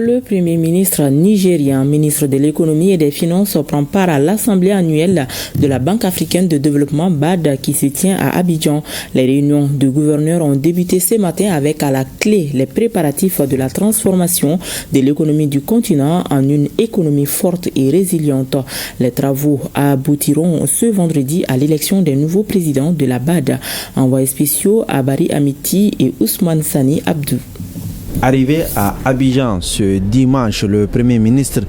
Le Premier ministre nigérien, ministre de l'économie et des finances, prend part à l'assemblée annuelle de la Banque africaine de développement BAD qui se tient à Abidjan. Les réunions de gouverneurs ont débuté ce matin avec à la clé les préparatifs de la transformation de l'économie du continent en une économie forte et résiliente. Les travaux aboutiront ce vendredi à l'élection des nouveaux présidents de la BAD. Envoyés spéciaux Abari Amiti et Ousmane Sani Abdou. Arrivé à Abidjan ce dimanche, le Premier ministre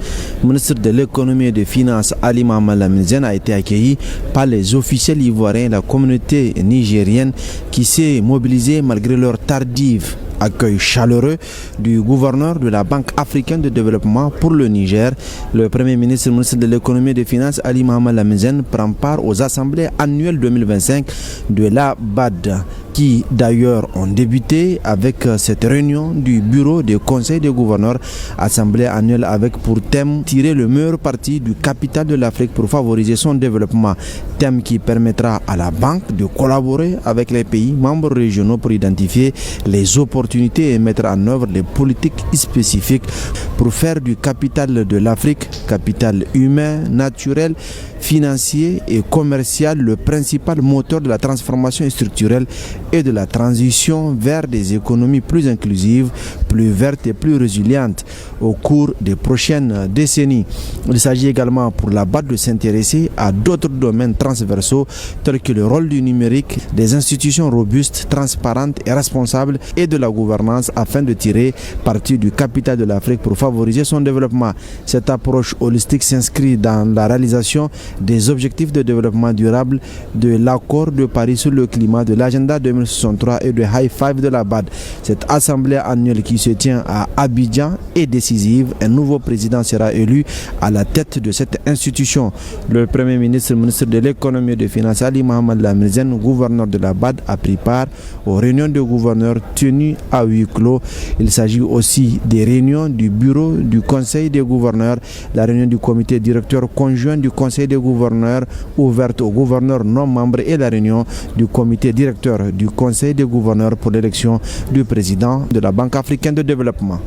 de l'économie et des finances Ali Mohamed Lamine Zen a été accueilli par les officiels ivoiriens et la communauté nigérienne qui s'est mobilisée malgré leur tardive accueil chaleureux du gouverneur de la Banque africaine de développement pour le Niger. Le Premier ministre de l'économie et des finances Ali Mohamed Lamine Zen prend part aux assemblées annuelles 2025 de la BAD, qui d'ailleurs ont débuté avec cette réunion du bureau du conseil des gouverneurs, assemblée annuelle avec pour thème tirer le meilleur parti du capital de l'Afrique pour favoriser son développement, thème qui permettra à la banque de collaborer avec les pays membres régionaux pour identifier les opportunités et mettre en œuvre les politiques spécifiques pour faire du capital de l'Afrique, capital humain, naturel, financier et commercial, le principal moteur de la transformation structurelle et de la transition vers des économies plus inclusives, plus vertes et plus résilientes au cours des prochaines décennies. Il s'agit également pour la BAD de s'intéresser à d'autres domaines transversaux tels que le rôle du numérique, des institutions robustes, transparentes et responsables et de la gouvernance afin de tirer parti du capital de l'Afrique pour favoriser son développement. Cette approche holistique s'inscrit dans la réalisation des objectifs de développement durable de l'accord de Paris sur le climat, de l'agenda 2063 et de High Five de la BAD. Cette assemblée annuelle qui se tient à Abidjan est décisive. Un nouveau président sera élu à la tête de cette institution. Le Premier ministre de l'économie et des finances Ali Mohamed Lamine Zen, gouverneur de la BAD, a pris part aux réunions de gouverneurs tenues à huis clos. Il s'agit aussi des réunions du bureau du conseil des gouverneurs, la réunion du comité directeur conjoint du conseil des gouverneurs ouverte aux gouverneurs non membres et la réunion du comité directeur du conseil des gouverneurs pour l'élection du président de la Banque africaine de développement.